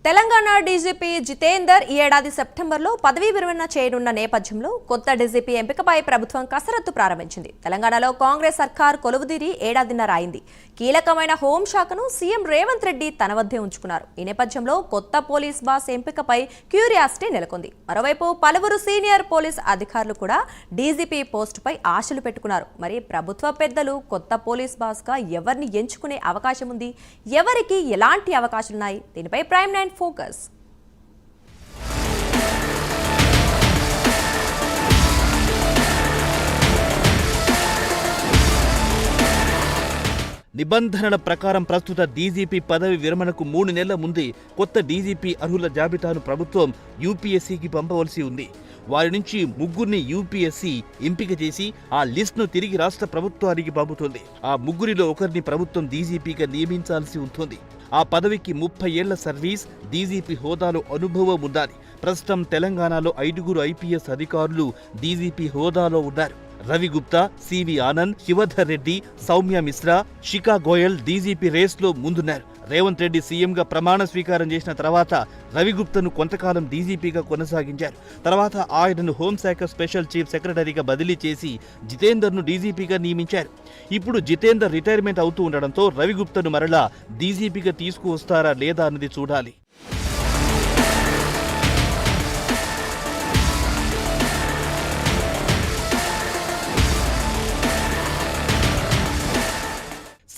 Telangana DGP Jitender ఈ ఏడాది సెప్టెంబర్లో పదవీ విరమణ చేయనున్న నేపథ్యంలో కొత్త డీజీపీ ఎంపికపై ప్రభుత్వం కసరత్తు ప్రారంభించింది. తెలంగాణలో కాంగ్రెస్ సర్కార్ కొలువుదీరి ఏడాదిన్నర అయింది. కీలకమైన హోంశాఖను సీఎం రేవంత్ రెడ్డి తన వద్దే ఉంచుకున్నారు. ఈ నేపథ్యంలో కొత్త పోలీస్ బాస్ ఎంపికపై క్యూరియాసిటీ నెలకొంది. మరోవైపు పలువురు సీనియర్ పోలీస్ అధికారులు కూడా డీజీపీ పోస్టుపై ఆశలు పెట్టుకున్నారు. మరి ప్రభుత్వ పెద్దలు కొత్త పోలీస్ బాస్గా ఎవరిని ఎంచుకునే అవకాశం ఉంది? ఎవరికి ఎలాంటి అవకాశాలున్నాయి? దీనిపై ప్రైమ్ 9 ఫోకస్. నిబంధనల ప్రకారం ప్రస్తుత డీజీపీ పదవి విరమణకు 3 నెలల ముందే కొత్త డీజీపీ అర్హుల జాబితాను ప్రభుత్వం యూపీఎస్సీకి పంపవలసి ఉంది. వారి నుంచి ముగ్గురిని యూపీఎస్సీ ఎంపిక చేసి ఆ లిస్టును తిరిగి రాష్ట్ర ప్రభుత్వానికి పంపుతుంది. ఆ ముగ్గురిలో ఒకరిని ప్రభుత్వం డీజీపీగా నియమించాల్సి ఉంటుంది. ఆ పదవికి 30 ఏళ్ల సర్వీస్, డీజీపీ హోదాలో అనుభవం ఉండాలి. ప్రస్తుతం తెలంగాణలో 5 ఐపీఎస్ అధికారులు డీజీపీ హోదాలో ఉన్నారు. రవి గుప్తా, సివి ఆనంద్, శివధర్ రెడ్డి, సౌమ్య మిశ్రా, శిఖా గోయల్ డీజీపీ రేస్లో ముందున్నారు. రేవంత్ రెడ్డి సీఎంగా ప్రమాణ స్వీకారం చేసిన తర్వాత రవిగుప్తను కొంతకాలం డీజీపీగా కొనసాగించారు. తర్వాత ఆయనను హోంశాఖ స్పెషల్ చీఫ్ సెక్రటరీగా బదిలీ చేసి జితేందర్ను డీజీపీగా నియమించారు. ఇప్పుడు జితేందర్ రిటైర్మెంట్ అవుతూ ఉండడంతో రవిగుప్తను మరలా డీజీపీగా తీసుకువస్తారా లేదా అన్నది చూడాలి.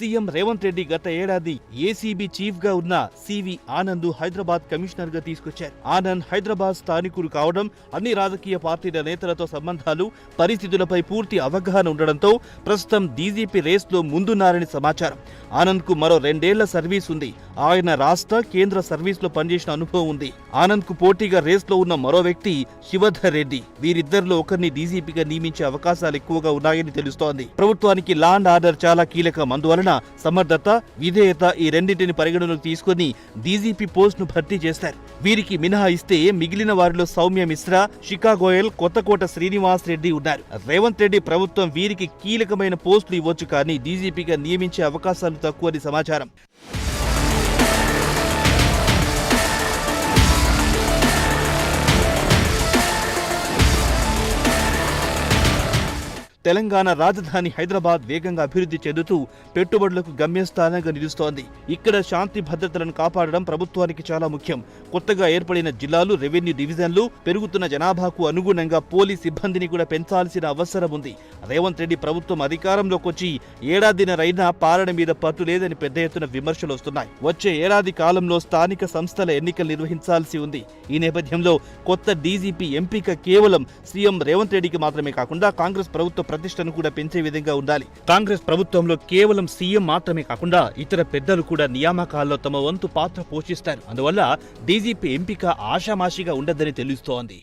సీఎం రేవంత్ రెడ్డి గత ఏడాది ఏసీబీ చీఫ్ గా ఉన్న సివి ఆనంద్ హైదరాబాద్ కమిషనర్ గా తీసుకొచ్చారు. ఆనంద్ హైదరాబాద్ స్థానికుడు కావడం, అన్ని రాజకీయ పార్టీల నేతలతో సంబంధాలు, పరిస్థితులపై పూర్తి అవగాహన ఉండడంతో ప్రస్తుతం డీజీపీ రేస్ లో ముందున్నారని సమాచారం. ఆనంద్ కు మరో 2 ఏళ్ల సర్వీస్ ఉంది. ఆయన రాష్ట్ర, కేంద్ర సర్వీస్ లో పనిచేసిన అనుభవం ఉంది. ఆనంద్ కు పోటీగా రేస్ లో ఉన్న మరో వ్యక్తి శివధర్ రెడ్డి. వీరిద్దరిలో ఒకరిని డీజీపీగా నియమించే అవకాశాలు ఎక్కువగా ఉన్నాయని తెలుస్తోంది. ప్రభుత్వానికి లా అండ్ ఆర్డర్ చాలా కీలకం. అందువలన సమర్థత, విధేయత ఈ రెండింటిని పరిగణలోకి తీసుకుని డీజీపీ పోస్ట్ ను భర్తీ చేస్తారు. వీరికి మినహాయిస్తే మిగిలిన వారిలో సౌమ్య మిశ్రా, శిఖా గోయల్, కొత్తకోట శ్రీనివాస్ రెడ్డి ఉన్నారు. రేవంత్ రెడ్డి ప్రభుత్వం వీరికి కీలకమైన పోస్టులు ఇవ్వచ్చు, కానీ డీజీపీగా నియమించే అవకాశాలు తక్కువని సమాచారం. తెలంగాణ రాజధాని హైదరాబాద్ వేగంగా అభివృద్ధి చెందుతూ పెట్టుబడులకు గమ్యస్థానంగా నిలుస్తోంది. ఇక్కడ శాంతి భద్రతలను కాపాడడం ప్రభుత్వానికి చాలా ముఖ్యం. కొత్తగా ఏర్పడిన జిల్లాలు, రెవెన్యూ డివిజన్లు, పెరుగుతున్న జనాభాకు అనుగుణంగా పోలీస్ సిబ్బందిని కూడా పెంచాల్సిన అవసరం ఉంది. రేవంత్ రెడ్డి ప్రభుత్వం అధికారంలోకి వచ్చి ఏడాదిన్నరైనా పాలన మీద పట్టు లేదని పెద్ద ఎత్తున విమర్శలు వస్తున్నాయి. వచ్చే ఏడాది కాలంలో స్థానిక సంస్థల ఎన్నికలు నిర్వహించాల్సి ఉంది. ఈ నేపథ్యంలో కొత్త డీజీపీ ఎంపిక కేవలం సీఎం రేవంత్ రెడ్డికి మాత్రమే కాకుండా కాంగ్రెస్ ప్రభుత్వ ప్రతిష్టను కూడా పెంచే విధంగా ఉండాలి. కాంగ్రెస్ ప్రభుత్వంలో కేవలం సీఎం మాత్రమే కాకుండా ఇతర పెద్దలు కూడా నియామకాల్లో తమ వంతు పాత్ర పోషిస్తారు. అందువల్ల డీజీపీ ఎంపిక ఆషామాషిగా ఉండదని తెలుస్తోంది.